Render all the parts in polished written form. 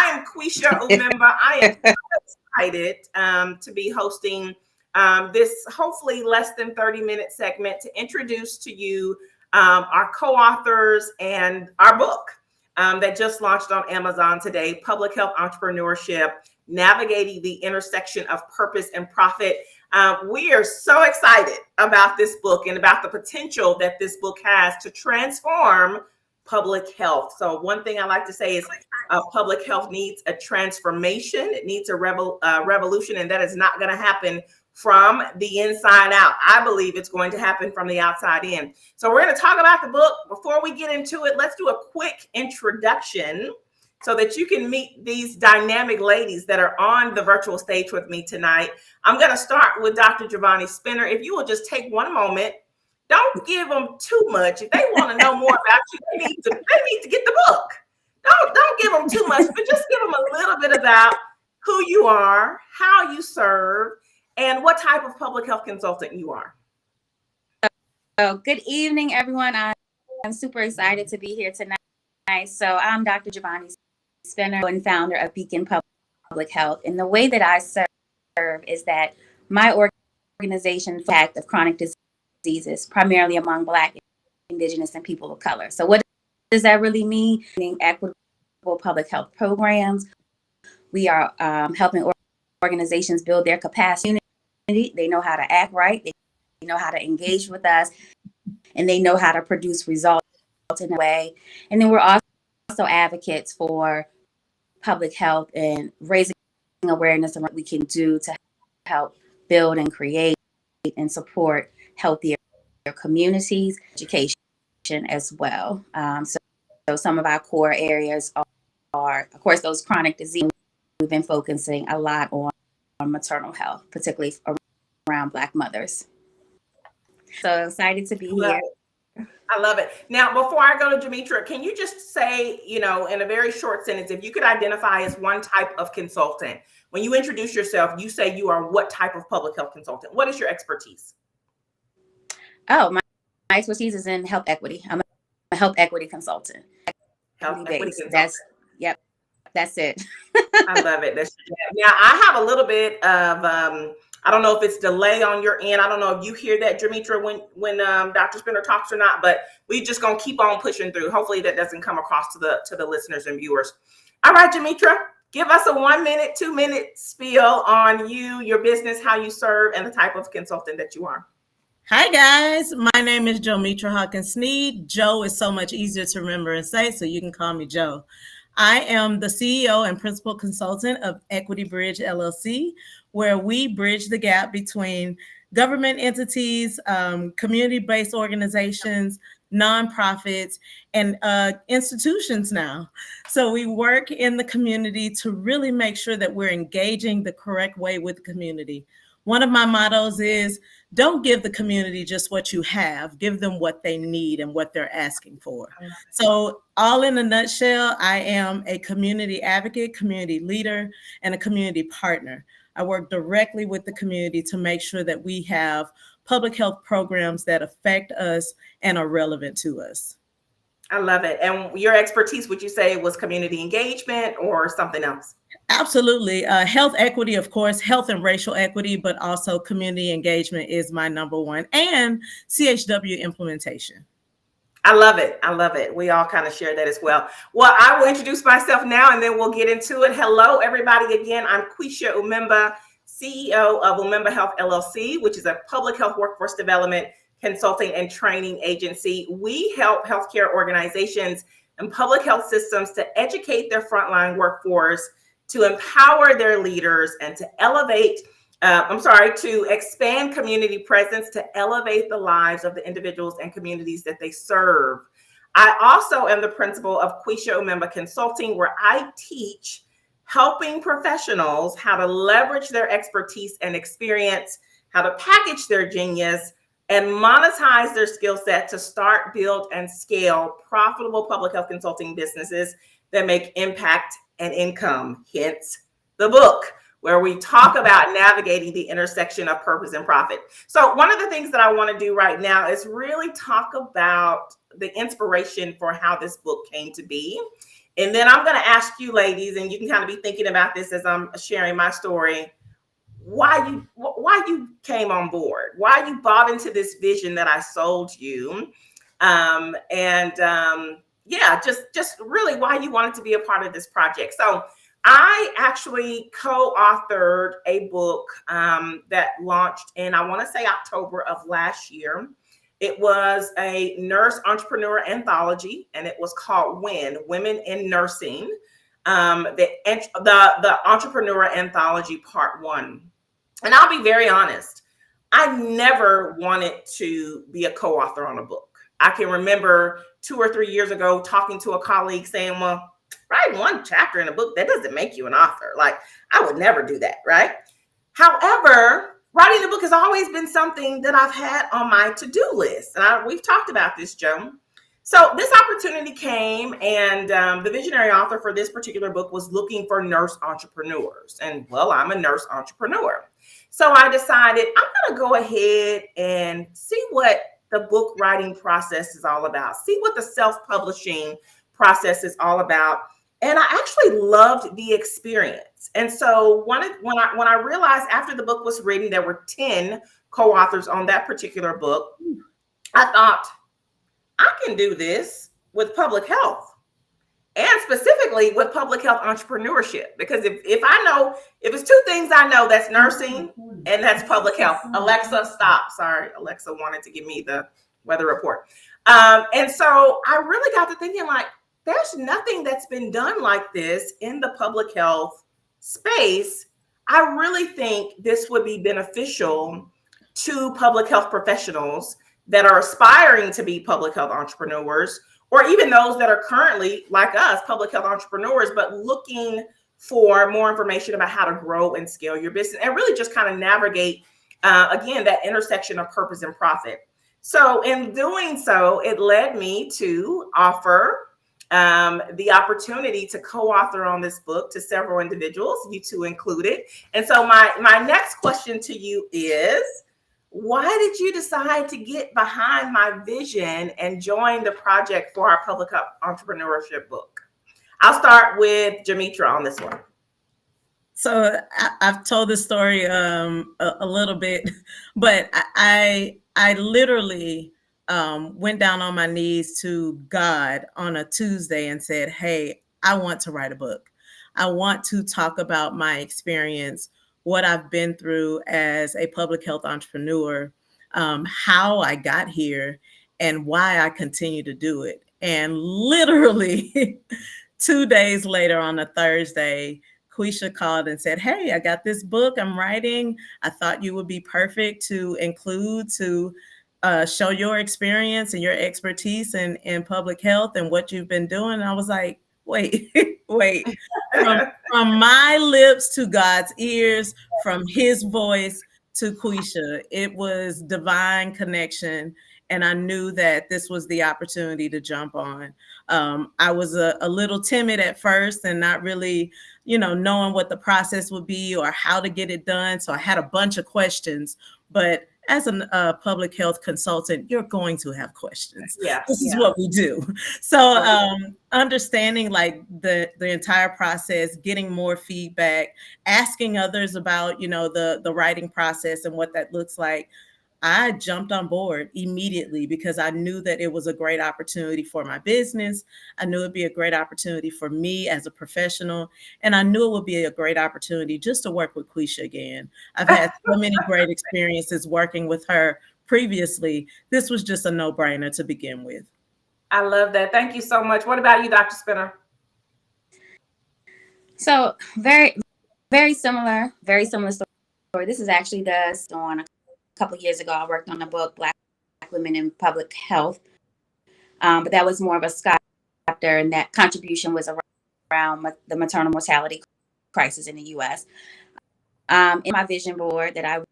I am Quisha Umemba. I am so excited to be hosting this hopefully less than 30-minute segment to introduce to you our co-authors and our book that just launched on Amazon today, Public Health Entrepreneurship, Navigating the Intersection of Purpose and Profit. We are so excited about this book and about the potential that this book has to transform public health. So one thing I like to say is public health needs a transformation. It needs a revolution, and that is not going to happen from the inside out. I believe it's going to happen from the outside in. So we're going to talk about the book. Before we get into it, let's do a quick introduction so that you can meet these dynamic ladies that are on the virtual stage with me tonight. I'm going to start with Dr. Jovonni Spinner. If you will just take one moment, don't give them too much. If they want to know more about you, they need to get the book. Don't give them too much, but just give them a little bit about who you are, how you serve, and what type of public health consultant you are. So, good evening, everyone. I'm super excited to be here tonight. So I'm Dr. Jovonni Spinner and founder of Beacon Public Health. And the way that I serve is that my organization fact of chronic diseases, primarily among Black, Indigenous, and people of color. So what does that really mean? Equitable public health programs. We are helping organizations build their capacity. They know how to act right. They know how to engage with us, and they know how to produce results in a way. And then we're also advocates for public health and raising awareness of what we can do to help build and create and support healthier communities, education as well. So some of our core areas are, of course, those chronic diseases. We've been focusing a lot on maternal health, particularly around Black mothers. So excited to be here. I love it. Now, before I go to Jometra, can you just say, in a very short sentence, if you could identify as one type of consultant, when you introduce yourself, you say you are what type of public health consultant? What is your expertise? Oh, my expertise is in health equity. I'm a health equity consultant. Health equity consultant. That's it. I love it. Now, I have a little bit of, I don't know if it's delay on your end. I don't know if you hear that, Jometra, when Dr. Spinner talks or not, but we just going to keep on pushing through. Hopefully that doesn't come across to the listeners and viewers. All right, Jometra, give us a 1 minute, 2 minute spiel on you, your business, how you serve, and the type of consultant that you are. Hi, guys. My name is Jometra Hawkins-Sneed. Joe is so much easier to remember and say, so you can call me Joe. I am the CEO and principal consultant of Equity Bridge, LLC, where we bridge the gap between government entities, community-based organizations, nonprofits, and institutions now. So we work in the community to really make sure that we're engaging the correct way with the community. One of my mottos is, don't give the community just what you have, give them what they need and what they're asking for. So all in a nutshell, I am a community advocate, community leader, and a community partner. I work directly with the community to make sure that we have public health programs that affect us and are relevant to us. I love it. And your expertise, would you say, was community engagement or something else? Absolutely. Health equity, of course, health and racial equity, but also community engagement is my number one, and CHW implementation. I love it. I love it. We all kind of share that as well. Well, I will introduce myself now and then we'll get into it. Hello, everybody. Again, I'm Quisha Umemba, CEO of Umemba Health LLC, which is a public health workforce development consulting and training agency. We help healthcare organizations and public health systems to educate their frontline workforce, to empower their leaders, and to to expand community presence, to elevate the lives of the individuals and communities that they serve. I also am the principal of Quisha Umemba Consulting, where I teach helping professionals how to leverage their expertise and experience, how to package their genius, and monetize their skill set to start, build, and scale profitable public health consulting businesses that make impact and income. Hence the book, where we talk about navigating the intersection of purpose and profit. So one of the things that I want to do right now is really talk about the inspiration for how this book came to be. And then I'm going to ask you ladies, and you can kind of be thinking about this as I'm sharing my story, why you came on board, why you bought into this vision that I sold you. Yeah, just really why you wanted to be a part of this project. So I actually co-authored a book that launched in, I want to say, October of last year. It was a nurse entrepreneur anthology, and it was called Women in Nursing, the Entrepreneur Anthology Part 1. And I'll be very honest, I never wanted to be a co-author on a book. I can remember 2 or 3 years ago talking to a colleague saying, well, write one chapter in a book, that doesn't make you an author. Like, I would never do that, right? However, writing a book has always been something that I've had on my to-do list. And we've talked about this, Joe. So this opportunity came, and the visionary author for this particular book was looking for nurse entrepreneurs. And well, I'm a nurse entrepreneur. So I decided I'm going to go ahead and see what the book writing process is all about, see what the self-publishing process is all about. And I actually loved the experience. And so when I realized after the book was written, there were 10 co-authors on that particular book, I thought, I can do this with public health, and specifically with public health entrepreneurship. Because if it's 2 things I know, that's nursing and that's public health. Alexa, stop. Sorry, Alexa wanted to give me the weather report. And so I really got to thinking, like, there's nothing that's been done like this in the public health space. I really think this would be beneficial to public health professionals that are aspiring to be public health entrepreneurs, or even those that are currently, like us, public health entrepreneurs, but looking for more information about how to grow and scale your business and really just kind of navigate, again, that intersection of purpose and profit. So in doing so, it led me to offer the opportunity to co-author on this book to several individuals, you two included. And so my next question to you is, why did you decide to get behind my vision and join the project for our public entrepreneurship book? I'll start with Jometra on this one. So I've told this story a little bit, but I literally went down on my knees to God on a Tuesday and said, hey, I want to write a book. I want to talk about my experience, what I've been through as a public health entrepreneur, how I got here, and why I continue to do it. And literally 2 days later, on a Thursday, Quisha called and said, hey, I got this book I'm writing. I thought you would be perfect to include to show your experience and your expertise in public health and what you've been doing. And I was like, wait. From my lips to God's ears, from his voice to Quisha, it was divine connection. And I knew that this was the opportunity to jump on. I was a little timid at first and not really, knowing what the process would be or how to get it done. So I had a bunch of questions, but as a public health consultant, you're going to have questions. Yeah, this is what we do. So understanding like the entire process, getting more feedback, asking others about, the writing process and what that looks like. I jumped on board immediately because I knew that it was a great opportunity for my business. I knew it'd be a great opportunity for me as a professional. And I knew it would be a great opportunity just to work with Quisha again. I've had so many great experiences working with her previously. This was just a no-brainer to begin with. I love that. Thank you so much. What about you, Dr. Spinner? So very, very similar story. This is actually on a couple of years ago. I worked on a book, Black Women in Public Health, but that was more of a chapter, and that contribution was around the maternal mortality crisis in the U.S. In my vision board that I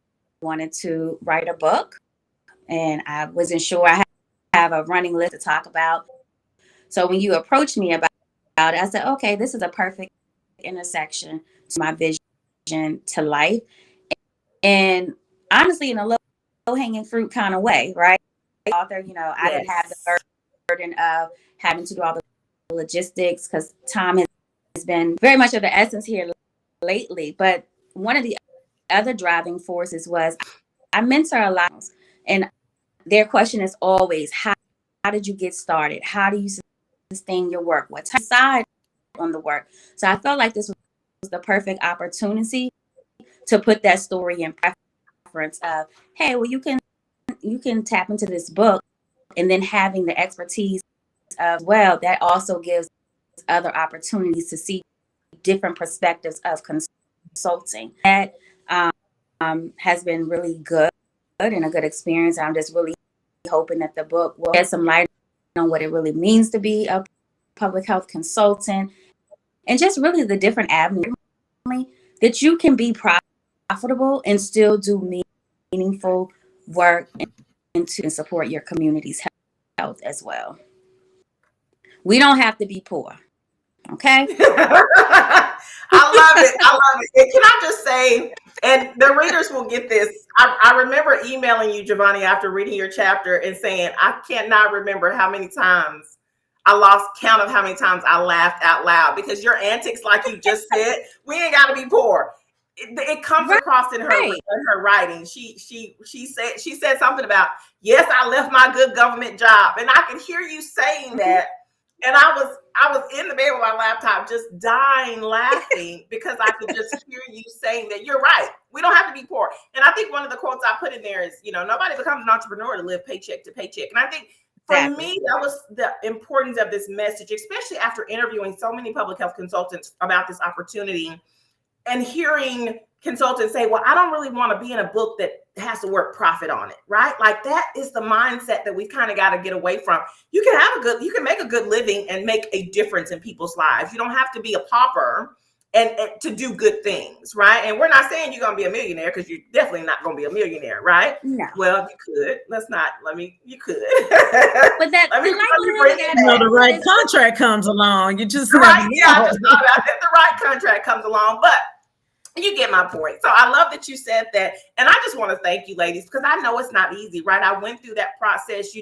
wanted to write a book, and I wasn't sure I have a running list to talk about. So when you approached me about it, I said, okay, this is a perfect intersection to my vision to life. And honestly, in a low-hanging fruit kind of way, right? Author, I didn't have the burden of having to do all the logistics because time has been very much of the essence here lately. But one of the other driving forces was I mentor a lot, and their question is always, how did you get started? How do you sustain your work? What type of side on the work? So I felt like this was the perfect opportunity to put that story in preference of, hey, well, you can tap into this book, and then having the expertise of, well, that also gives other opportunities to see different perspectives of consulting. That has been really good and a good experience. I'm just really hoping that the book will shed some light on what it really means to be a public health consultant, and just really the different avenues that you can be profitable and still do meaningful work and to support your community's health as well. We don't have to be poor. Okay. I love it. And can I just say, and the readers will get this. I remember emailing you, Jovonni, after reading your chapter and saying, I cannot remember how many times I lost count of how many times I laughed out loud because your antics, like you just said, we ain't got to be poor. It comes across in her writing. She said something about, yes, I left my good government job, and I could hear you saying that. And I was in the bed with my laptop just dying laughing because I could just hear you saying that you're right. We don't have to be poor. And I think one of the quotes I put in there is, nobody becomes an entrepreneur to live paycheck to paycheck. And I think for me, that was the importance of this message, especially after interviewing so many public health consultants about this opportunity and hearing consultants say, well, I don't really want to be in a book that has the word profit on it, right? Like that is the mindset that we kind of got to get away from. You can make a good living and make a difference in people's lives. You don't have to be a pauper and to do good things, right? And we're not saying you're going to be a millionaire because you're definitely not going to be a millionaire, right? No. Well, you could. You could. But that, the right contract comes along. You just right. Yeah, I just thought about if the right contract comes along, but you get my point. So I love that you said that. And I just want to thank you, ladies, because I know it's not easy, right? I went through that process,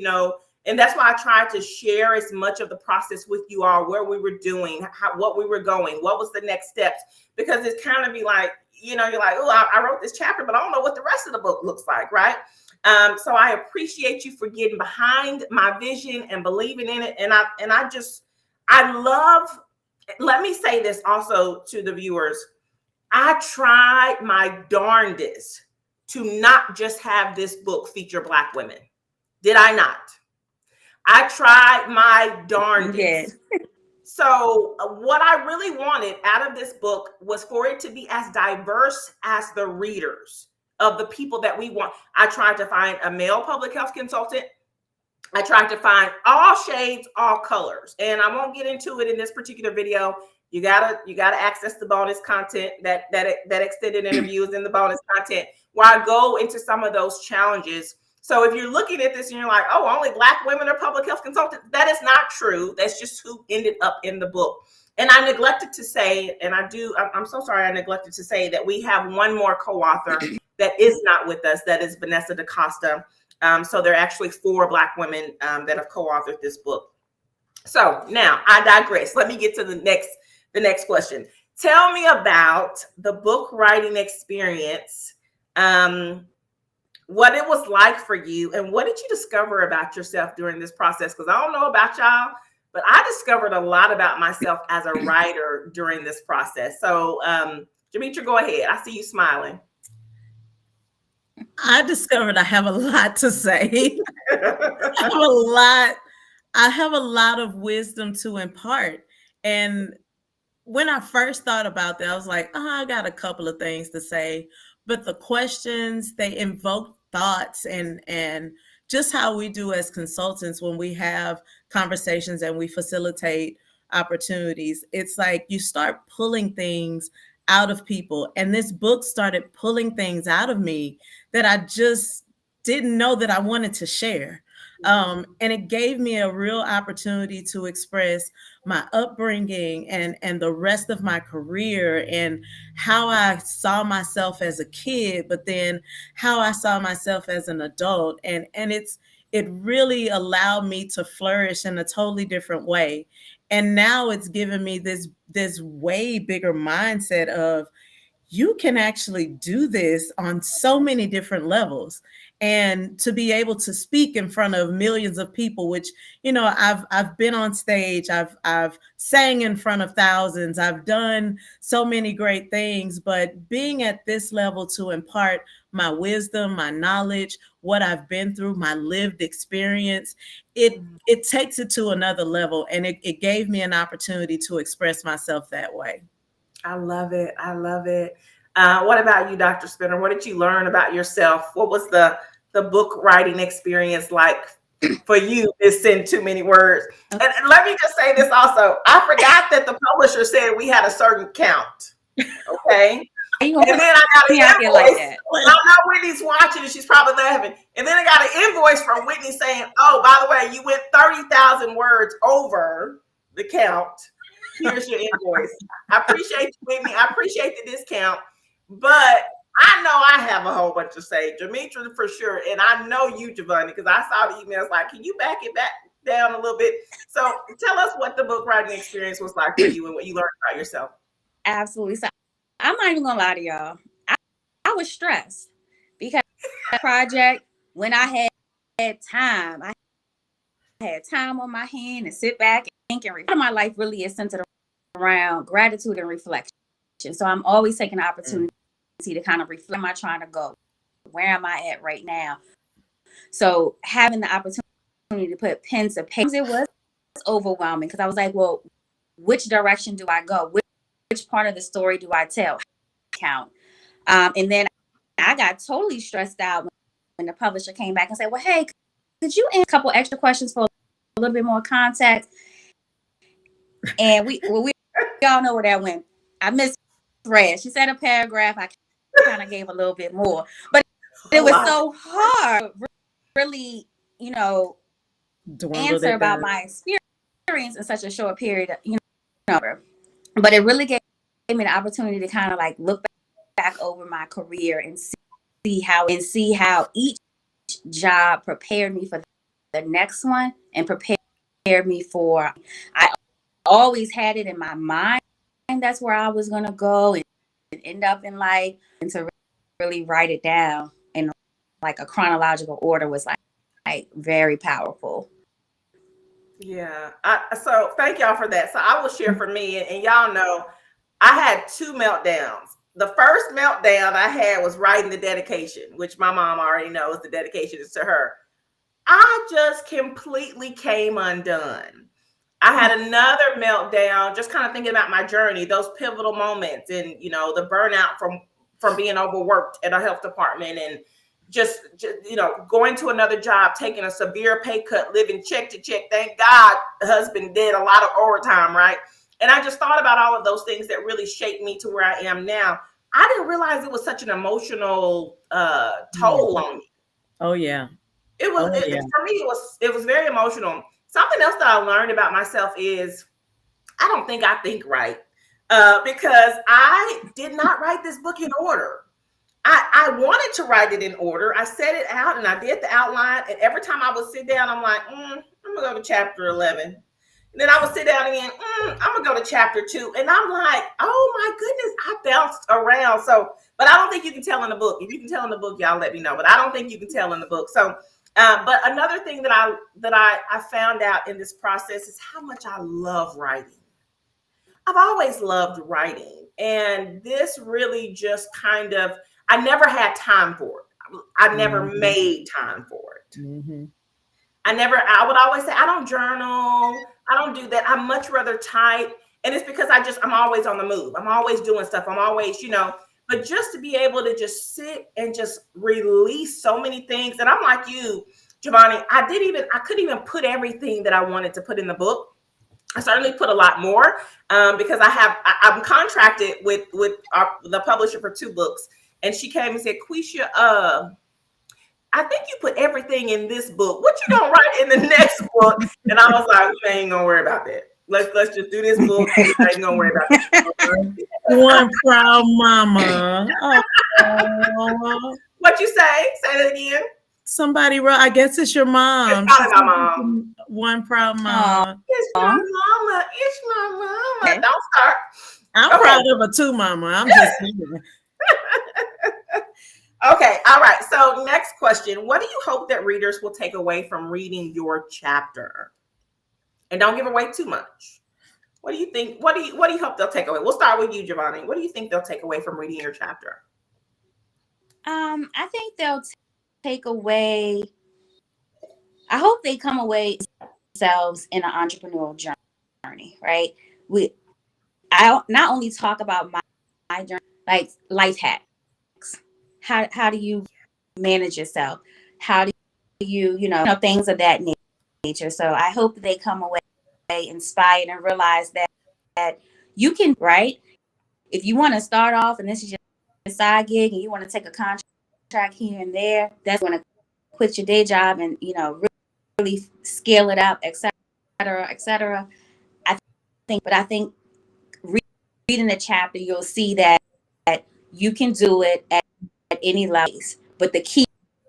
and that's why I tried to share as much of the process with you all, where we were doing, what we were going, what was the next steps, because it's kind of be like, you're like, oh, I wrote this chapter, but I don't know what the rest of the book looks like, right? So I appreciate you for getting behind my vision and believing in it. And I love, let me say this also to the viewers. I tried my darndest to not just have this book feature Black women. Did I not? I tried my darndest. So what I really wanted out of this book was for it to be as diverse as the readers of the people that we want. I tried to find a male public health consultant. I tried to find all shades, all colors. And I won't get into it in this particular video. You gotta access the bonus content, that extended interviews and the bonus content where I go into some of those challenges. So if you're looking at this and you're like, oh, only Black women are public health consultants, that is not true. That's just who ended up in the book. And I neglected to say, and I'm so sorry, I neglected to say that we have one more co-author that is not with us. That is Vanessa DaCosta. So there are actually 4 Black women that have co-authored this book. So now I digress. Let me get to the next question. Tell me about the book writing experience, what it was like for you, and what did you discover about yourself during this process? Because I don't know about y'all, but I discovered a lot about myself as a writer during this process. So, Jometra, go ahead. I see you smiling. I discovered I have a lot to say. I have a lot of wisdom to impart. And when I first thought about that, I was like, I got a couple of things to say. But the questions, they invoke thoughts and just how we do as consultants when we have conversations and we facilitate opportunities. It's like you start pulling things out of people. And this book started pulling things out of me that I just didn't know that I wanted to share. And it gave me a real opportunity to express my upbringing and the rest of my career and how I saw myself as a kid, but then how I saw myself as an adult. And it really allowed me to flourish in a totally different way. And now it's given me this way bigger mindset of, you can actually do this on so many different levels. And to be able to speak in front of millions of people, which, I've been on stage, I've sang in front of thousands, I've done so many great things, but being at this level to impart my wisdom, my knowledge, what I've been through, my lived experience, it takes it to another level. And it gave me an opportunity to express myself that way. I love it. I love it. What about you, Dr. Spinner? What did you learn about yourself? What was the book writing experience like for you? It's in too many words. And let me just say this also. I forgot that the publisher said we had a certain count. Okay. And then I got an invoice. Like that. I know Whitney's watching and she's probably laughing. And then I got an invoice from Whitney saying, oh, by the way, you went 30,000 words over the count. Here's your invoice. I appreciate you, Whitney. I appreciate the discount. But I know I have a whole bunch to say. Jometra for sure. And I know you, Jovonni, because I saw the emails like, can you back it back down a little bit? So tell us what the book writing experience was like for you and what you learned about yourself. Absolutely. So I'm not even going to lie to y'all. I was stressed because that project, when I had time, I had time on my hand to sit back and think and reflect. My life really is centered around gratitude and reflection. So I'm always taking the opportunity to kind of reflect. Where am I trying to go? Where am I at right now? So having the opportunity to put pen to paper, it was overwhelming because I was like, well, which direction do I go? Which part of the story do I tell? Count. And then I got totally stressed out when the publisher came back and said, well, hey, could you answer a couple extra questions for a little bit more context? And we all know where that went. I misread. She said a paragraph. I kind of gave a little bit more, but it was so hard, really, answer about my experience in such a short period, But it really gave me the opportunity to kind of like look back over my career and see how each job prepared me for the next one and prepared me for. I always had it in my mind that's where I was gonna go and end up in life, and to really write it down in like a chronological order was like very powerful. Yeah. So thank y'all for that. So I will share for me, and y'all know I had 2 meltdowns. The first meltdown I had was writing the dedication, which my mom already knows the dedication is to her. I just completely came undone. I had another meltdown, just kind of thinking about my journey, those pivotal moments, and the burnout from being overworked at a health department, and just going to another job, taking a severe pay cut, living check to check. Thank God, the husband did a lot of overtime, right? And I just thought about all of those things that really shaped me to where I am now. I didn't realize it was such an emotional toll on me. Oh yeah. It was for me. It was very emotional. Something else that I learned about myself is I don't think I think right, because I did not write this book in order. I wanted to write it in order. I set it out and I did the outline. And every time I would sit down, I'm like, I'm going to go to chapter 11. And then I would sit down again. I'm going to go to chapter 2. And I'm like, oh my goodness, I bounced around. So, but I don't think you can tell in the book. If you can tell in the book, y'all let me know. But I don't think you can tell in the book. So, but another thing that I found out in this process is how much I love writing. I've always loved writing. And this really just kind of, I never had time for it. I never made time for it. Mm-hmm. I would always say, I don't journal. I don't do that. I much rather type. And it's because I'm always on the move. I'm always doing stuff. I'm always, but just to be able to just sit and just release so many things. And I'm like you, Jovonni, I couldn't even put everything that I wanted to put in the book. I certainly put a lot more because I'm contracted with the publisher for 2 books. And she came and said, Quisha, I think you put everything in this book. What you gonna write in the next book? And I was like, we ain't gonna worry about that. Let's just do this book. I ain't gonna worry about that. One proud mama. Oh. What you say? Say that again. Somebody wrote, I guess it's your mom. It's probably my mom. One proud mama. It's my mama. It's my mama. Okay. Don't start. I'm proud of her too, mama. I'm just saying. Okay. All right. So next question. What do you hope that readers will take away from reading your chapter? And don't give away too much. What do you think? What do you hope they'll take away? We'll start with you, Jovonni. What do you think they'll take away from reading your chapter? I think they'll take away. I hope they come away themselves in an entrepreneurial journey, right? I not only talk about my journey, like life hacks. How do you manage yourself? How do you things of that nature? So I hope they come away inspired and realize that you can, right? If you want to start off and this is your side gig and you want to take a contract here and there, that's when to quit your day job and really scale it up, et cetera. I think reading the chapter, you'll see that you can do it at any level. But the key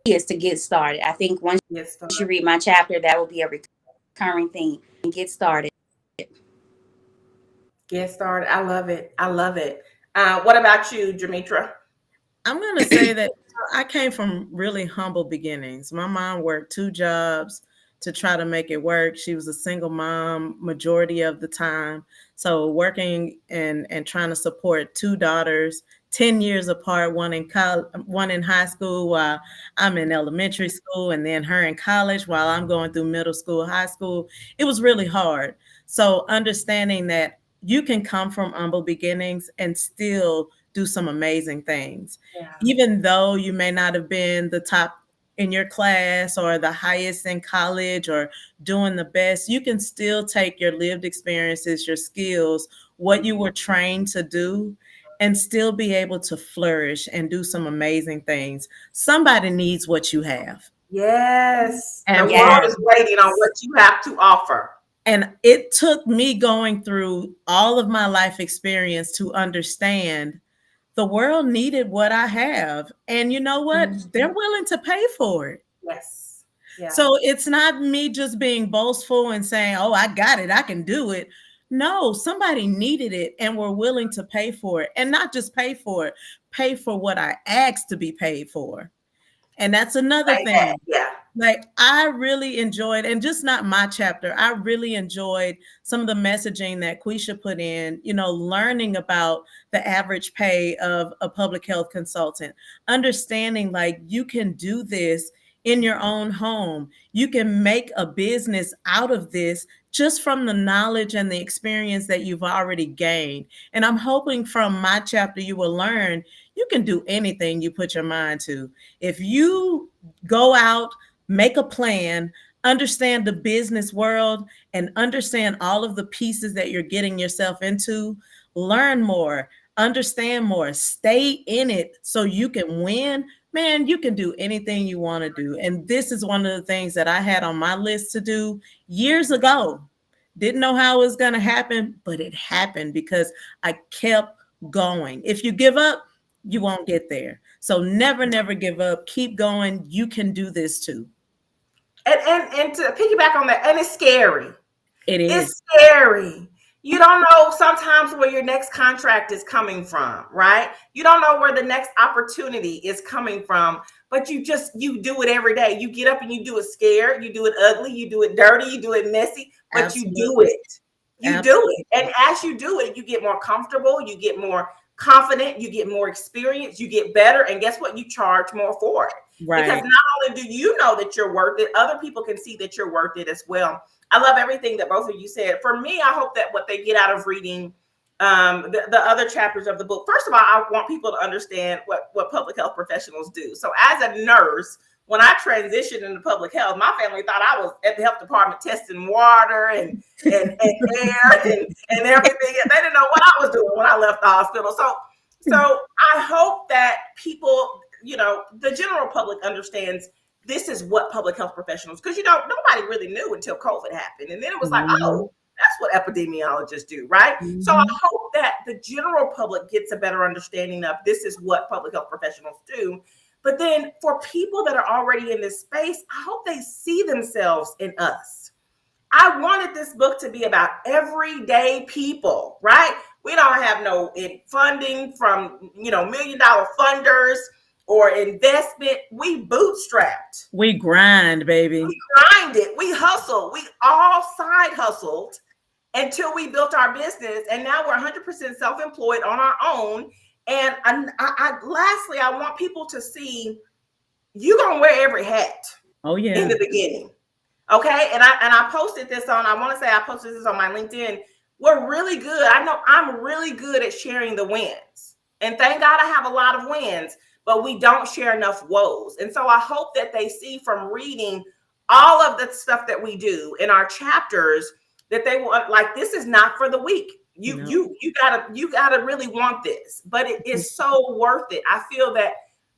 is to get started. I think once you read my chapter, that will be a recurring theme. Get started. Get started. I love it. I love it. What about you, Jometra? I'm going to say that I came from really humble beginnings. My mom worked 2 jobs to try to make it work. She was a single mom majority of the time. So working and trying to support 2 daughters, 10 years apart, one in high school while I'm in elementary school, and then her in college while I'm going through middle school, high school. It was really hard. So understanding that you can come from humble beginnings and still do some amazing things. Yeah. Even though you may not have been the top in your class or the highest in college or doing the best, you can still take your lived experiences, your skills, what you were trained to do, and still be able to flourish and do some amazing things. Somebody needs what you have. Yes. And the world is waiting on what you have to offer. And it took me going through all of my life experience to understand the world needed what I have. And you know what? Mm-hmm. They're willing to pay for it. Yes. Yeah. So it's not me just being boastful and saying, oh, I got it, I can do it. No, somebody needed it and were willing to pay for it. And not just pay for it, pay for what I asked to be paid for. And that's another thing. Yeah. Like I really enjoyed, and just not my chapter, I really enjoyed some of the messaging that Quisha put in, learning about the average pay of a public health consultant, understanding like you can do this in your own home. You can make a business out of this just from the knowledge and the experience that you've already gained. And I'm hoping from my chapter, you will learn you can do anything you put your mind to. If you go out, make a plan, understand the business world, and understand all of the pieces that you're getting yourself into, learn more, understand more, stay in it so you can win. Man, you can do anything you want to do. And this is one of the things that I had on my list to do years ago. Didn't know how it was going to happen, but it happened because I kept going. If you give up, you won't get there. So never give up. Keep going. You can do this too. And to piggyback on that, and it's scary. It is. It's scary. You don't know sometimes where your next contract is coming from, right? You don't know where the next opportunity is coming from, but you do it every day. You get up and you do it scared, you do it ugly, you do it dirty, you do it messy, but Absolutely. You do it. You Absolutely. Do it. And as you do it, you get more comfortable, you get more confident, you get more experience, you get better, and guess what? You charge more for it. Right. Because not only do you know that you're worth it, other people can see that you're worth it as well. I love everything that both of you said. For me, I hope that what they get out of reading the other chapters of the book, first of all, I want people to understand what public health professionals do. So as a nurse, when I transitioned into public health, my family thought I was at the health department testing water and air and everything. They didn't know what I was doing when I left the hospital. So I hope that people, the general public understands this is what public health professionals, because, nobody really knew until COVID happened. And then it was like, oh, that's what epidemiologists do, right? Mm-hmm. So I hope that the general public gets a better understanding of this is what public health professionals do. But then for people that are already in this space, I hope they see themselves in us. I wanted this book to be about everyday people, right? We don't have no funding from, $1 million funders or investment. We bootstrapped. We grind, baby. We grinded. We hustled. We all side hustled until we built our business. And now we're 100% self-employed on our own. And lastly, I want people to see you're going to wear every hat. Oh, yeah. In the beginning. Okay. And I posted this on, I want to say I posted this on my LinkedIn. We're really good. I know I'm really good at sharing the wins. And thank God I have a lot of wins, but we don't share enough woes. And so I hope that they see from reading all of the stuff that we do in our chapters that they want, like, this is not for the weak. You gotta really want this, but it is so worth it. I feel that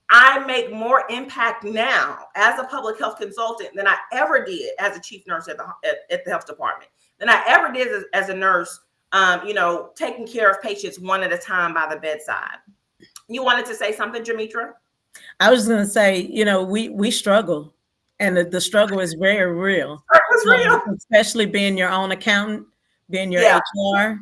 I make more impact now as a public health consultant than I ever did as a chief nurse at the health department, than I ever did as a nurse, taking care of patients one at a time by the bedside. You wanted to say something, Jometra? I was going to say, we struggle, and the struggle is very real. It's real. Especially being your own accountant, being your HR,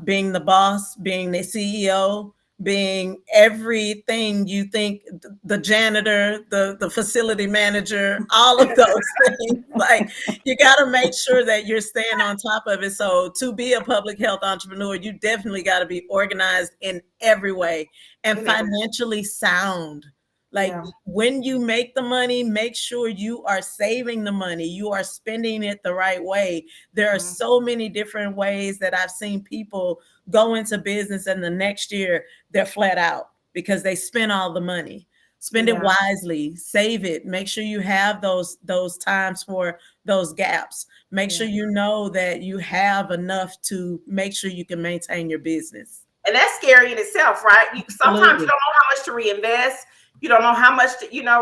being the boss, being the CEO, being everything you think, the janitor, the facility manager, all of those things. Like, you got to make sure that you're staying on top of it. So to be a public health entrepreneur, you definitely got to be organized in every way and financially sound. Like, when you make the money, make sure you are saving the money. You are spending it the right way. There are so many different ways that I've seen people go into business and the next year they're flat out because they spend all the money. Spend it wisely, save it. Make sure you have those times for those gaps. Make sure you know that you have enough to make sure you can maintain your business. And that's scary in itself, right? Sometimes you don't know how much to reinvest. You don't know how much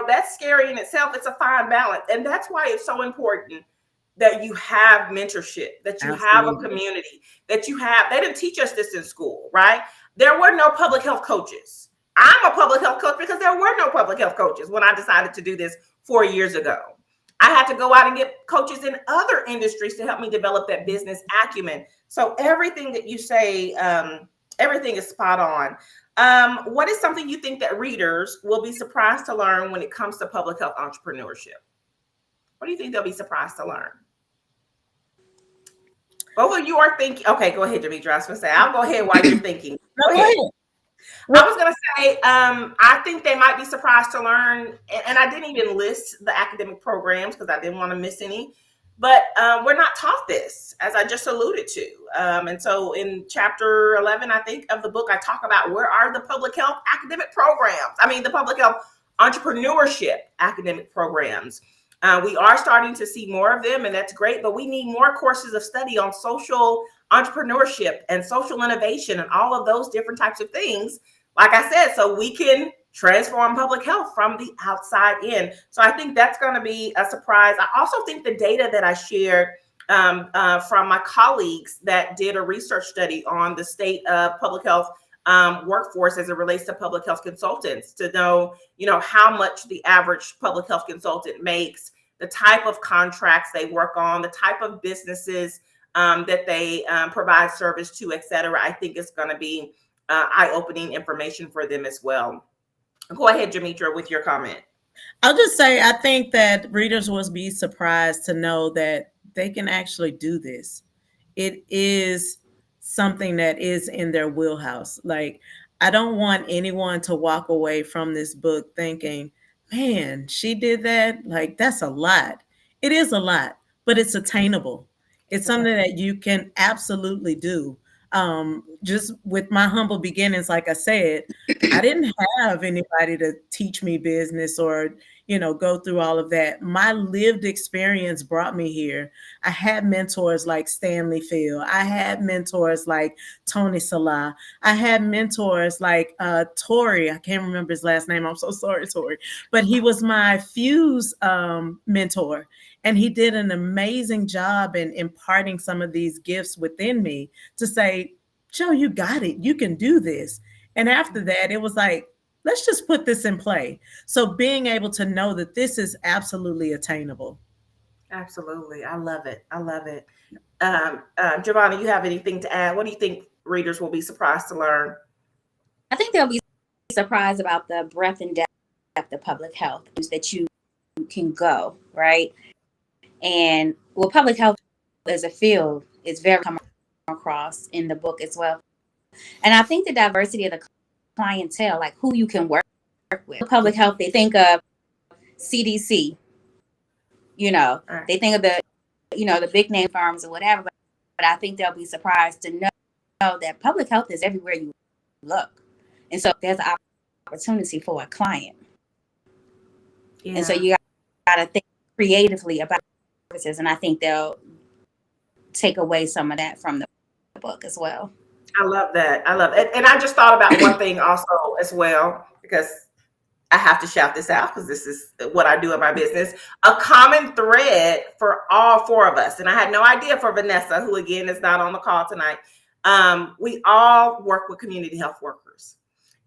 that's scary in itself. It's a fine balance. And that's why it's so important that you have mentorship, that you have a community, that you have, they didn't teach us this in school, right? There were no public health coaches. I'm a public health coach because there were no public health coaches when I decided to do this 4 years ago. I had to go out and get coaches in other industries to help me develop that business acumen. So everything that you say, everything is spot on. What is something you think that readers will be surprised to learn when it comes to public health entrepreneurship? What do you think they'll be surprised to learn? Both of you are thinking. Okay, go ahead, Jometra. I was going to say, I'll go ahead while you're thinking. Go ahead. I was going to say, I think they might be surprised to learn, and I didn't even list the academic programs because I didn't want to miss any, but we're not taught this, as I just alluded to. And so in chapter 11, I think, of the book, I talk about where are the public health academic programs. I mean, the public health entrepreneurship academic programs. We are starting to see more of them, and that's great, but we need more courses of study on social entrepreneurship and social innovation and all of those different types of things, like I said, so we can transform public health from the outside in. So I think that's going to be a surprise. I also think the data that I shared from my colleagues that did a research study on the state of public health workforce as it relates to public health consultants, to know, how much the average public health consultant makes, the type of contracts they work on, the type of businesses that they provide service to, et cetera. I think it's going to be eye-opening information for them as well. Go ahead, Jometra, with your comment. I'll just say, I think that readers will be surprised to know that they can actually do this. It is something that is in their wheelhouse. Like, I don't want anyone to walk away from this book thinking, man, she did that. Like, that's a lot. It is a lot, but it's attainable. It's something that you can absolutely do. Just with my humble beginnings, like I said, I didn't have anybody to teach me business or, go through all of that. My lived experience brought me here. I had mentors like Stanley Field. I had mentors like Tony Salah. I had mentors like Tori. I can't remember his last name. I'm so sorry, Tori. But he was my Fuse mentor. And he did an amazing job in imparting some of these gifts within me to say, Joe, you got it. You can do this. And after that, it was like, let's just put this in play. So being able to know that this is absolutely attainable. Absolutely. I love it. I love it. Jovonni, you have anything to add? What do you think readers will be surprised to learn? I think they'll be surprised about the breadth and depth of public health that you can go, right? And well, public health as a field is very come across in the book as well. And I think the diversity of the clientele, like who you can work with. Public health, they think of CDC, Right. they think of the big name firms or whatever, but I think they'll be surprised to know that public health is everywhere you look. And so there's an opportunity for a client. Yeah. And so you got to think creatively about services. And I think they'll take away some of that from the book as well. I love that. I love it. And I just thought about one thing also as well, because I have to shout this out because this is what I do in my business. A common thread for all four of us. And I had no idea for Vanessa, who again is not on the call tonight. We all work with community health workers.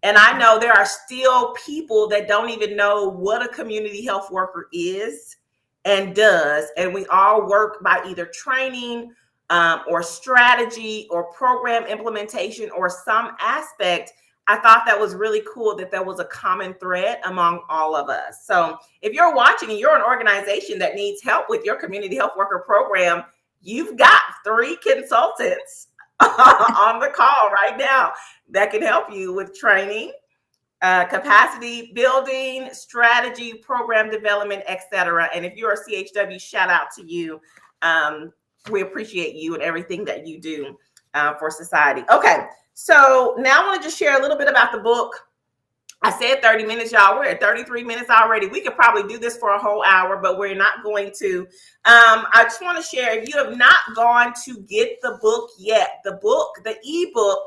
And I know there are still people that don't even know what a community health worker is and does. And we all work by either training or strategy or program implementation or some aspect. I thought that was really cool that there was a common thread among all of us. So if you're watching and you're an organization that needs help with your community health worker program, you've got 3 consultants on the call right now that can help you with training, capacity building, strategy, program development, etc. And if you're a CHW, shout out to you. We appreciate you and everything that you do for society. Okay, so now I want to just share a little bit about the book. I said 30 minutes, y'all. We're at 33 minutes already. We could probably do this for a whole hour, but we're not going to. I just want to share, if you have not gone to get the book yet, the ebook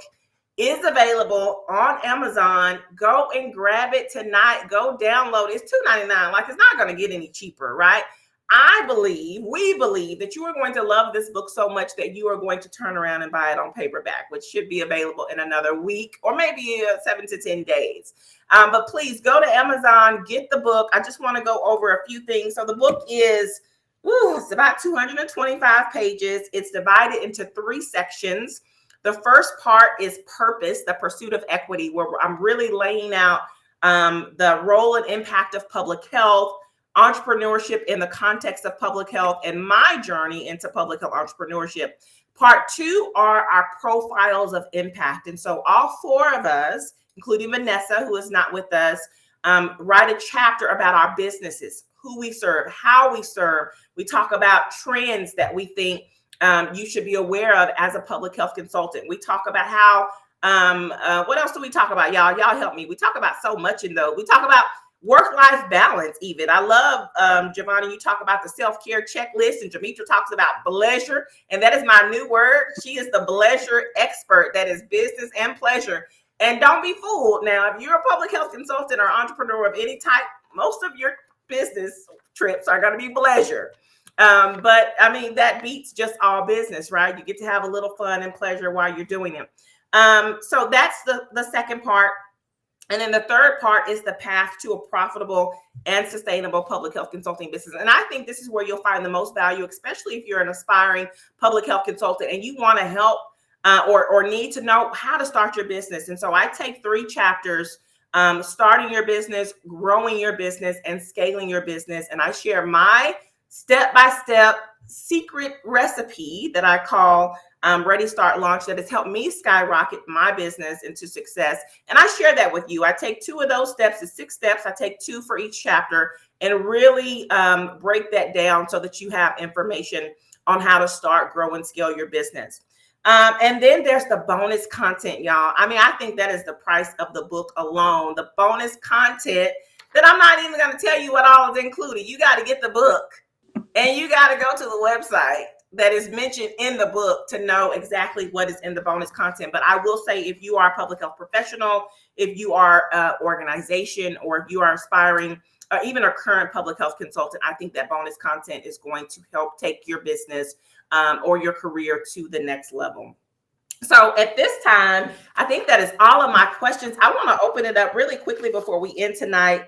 is available on Amazon. Go and grab it tonight. Go download it. It's $2.99. Like, it's not going to get any cheaper, right? We believe that you are going to love this book so much that you are going to turn around and buy it on paperback, which should be available in another week or maybe 7 to 10 days. But please go to Amazon, get the book. I just want to go over a few things. So the book is, it's about 225 pages. It's divided into 3 sections. The first part is purpose, the pursuit of equity, where I'm really laying out the role and impact of public health, entrepreneurship in the context of public health, and my journey into public health entrepreneurship. Part 2 are our profiles of impact. And so all 4 of us, including Vanessa, who is not with us, write a chapter about our businesses, who we serve, how we serve. We talk about trends that we think you should be aware of as a public health consultant. We talk about how, what else do we talk about, y'all? Y'all help me. We talk about so much in those. We talk about work-life balance even. I love, Jovonni, you talk about the self-care checklist, and Jometra talks about pleasure. And that is my new word. She is the pleasure expert. That is business and pleasure. And don't be fooled. Now, if you're a public health consultant or entrepreneur of any type, most of your business trips are going to be pleasure. But I mean, that beats just all business, right? You get to have a little fun and pleasure while you're doing it. So that's the second part. And then the third part is the path to a profitable and sustainable public health consulting business. And I think this is where you'll find the most value, especially if you're an aspiring public health consultant and you want to help or need to know how to start your business. And so I take 3 chapters, starting your business, growing your business, and scaling your business. And I share my step-by-step secret recipe that I call Ready, Start, Launch, that has helped me skyrocket my business into success. And I share that with you. I take 2 of those steps. It's 6 steps. I take 2 for each chapter and really break that down so that you have information on how to start, grow, and scale your business. And then there's the bonus content, y'all. I mean, I think that is the price of the book alone. The bonus content that I'm not even going to tell you what all is included. You got to get the book and you got to go to the website that is mentioned in the book to know exactly what is in the bonus content. But I will say, if you are a public health professional, if you are an organization, or if you are aspiring, or even a current public health consultant, I think that bonus content is going to help take your business or your career to the next level. So at this time, I think that is all of my questions. I want to open it up really quickly before we end tonight.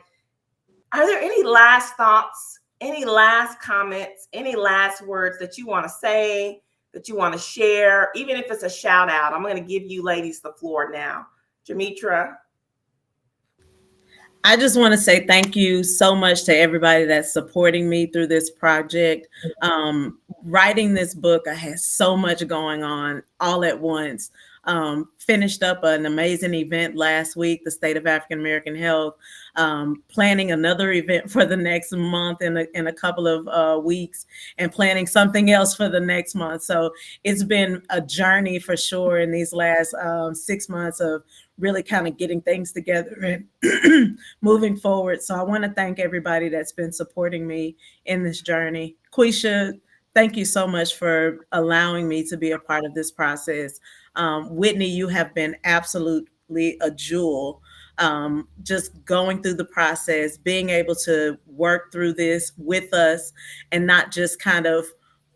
Are there any last thoughts, any last comments, any last words that you want to say, that you want to share, even if it's a shout out? I'm going to give you ladies the floor now. Jometra. I just want to say thank you so much to everybody that's supporting me through this project. Writing this book, I had so much going on all at once. Finished up an amazing event last week, the State of African American Health, planning another event for the next month in a couple of weeks, and planning something else for the next month. So it's been a journey for sure in these last 6 months of really kind of getting things together and moving forward. So I want to thank everybody that's been supporting me in this journey. Quisha, thank you so much for allowing me to be a part of this process. Whitney, you have been absolutely a jewel. Just going through the process, being able to work through this with us and not just kind of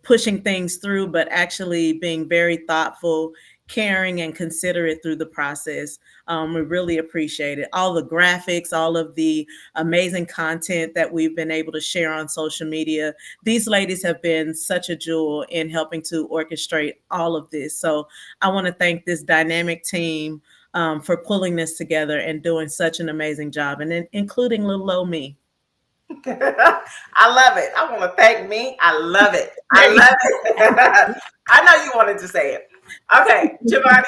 pushing things through, but actually being very thoughtful, caring, and considerate through the process. We really appreciate it. All the graphics, all of the amazing content that we've been able to share on social media. These ladies have been such a jewel in helping to orchestrate all of this. So I want to thank this dynamic team for pulling this together and doing such an amazing job, and then including little old me. I love it. I want to thank me. I love it. I love it. I know you wanted to say it. Okay, Jovonni.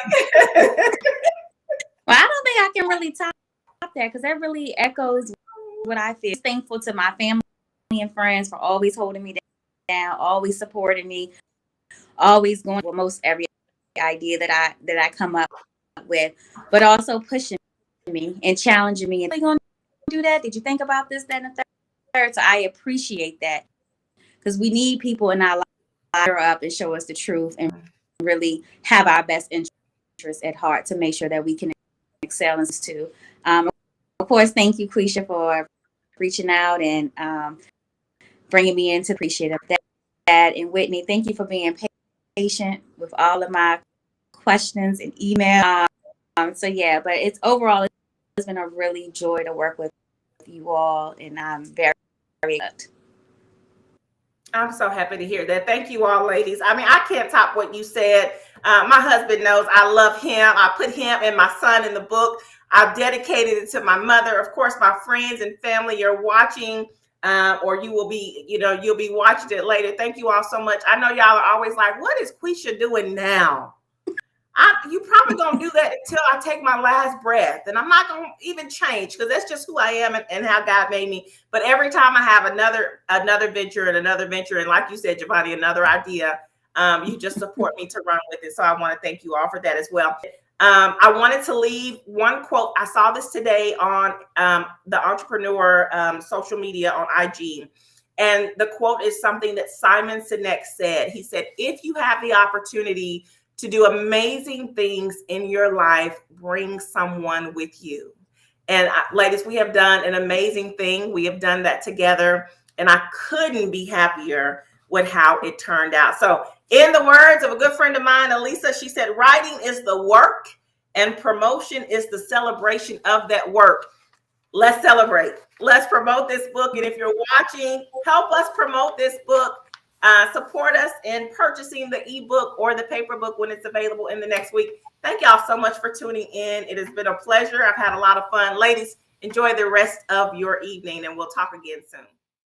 Well, I don't think I can really top that because that really echoes what I feel. Thankful to my family and friends for always holding me down, always supporting me, always going with most every idea that I come up with, but also pushing me and challenging me. And are you going to do that? Did you think about this, that, and the third? So I appreciate that because we need people in our lives to up and show us the truth and really have our best interests at heart to make sure that we can excel in this too. Of course, thank you, Quisha, for reaching out and bringing me in to appreciate that. And Whitney, thank you for being patient with all of my questions and email. So yeah, but it's been a really joy to work with you all, and I'm very, very good. I'm so happy to hear that. Thank you all, ladies. I mean, I can't top what you said. My husband knows I love him. I put him and my son in the book. I've dedicated it to my mother. Of course, my friends and family are watching, or you will be, you'll be watching it later. Thank you all so much. I know y'all are always like, what is Quisha doing now? You probably gonna do that until I take my last breath, and I'm not gonna even change because that's just who I am and how God made me. But every time I have another venture, and like you said, Jovonni, another idea, you just support me to run with it. So I want to thank you all for that as well. I wanted to leave one quote. I saw this today on the Entrepreneur social media on IG, and the quote is something that Simon Sinek said. He said, "If you have the opportunity to do amazing things in your life, bring someone with you." And ladies, we have done an amazing thing. We have done that together, and I couldn't be happier with how it turned out. So in the words of a good friend of mine, Elisa, she said, writing is the work and promotion is the celebration of that work. Let's celebrate. Let's promote this book. And if you're watching, help us promote this book. Support us in purchasing the ebook or the paper book when it's available in the next week. Thank y'all so much for tuning in. It has been a pleasure. I've had a lot of fun. Ladies, enjoy the rest of your evening, and we'll talk again soon.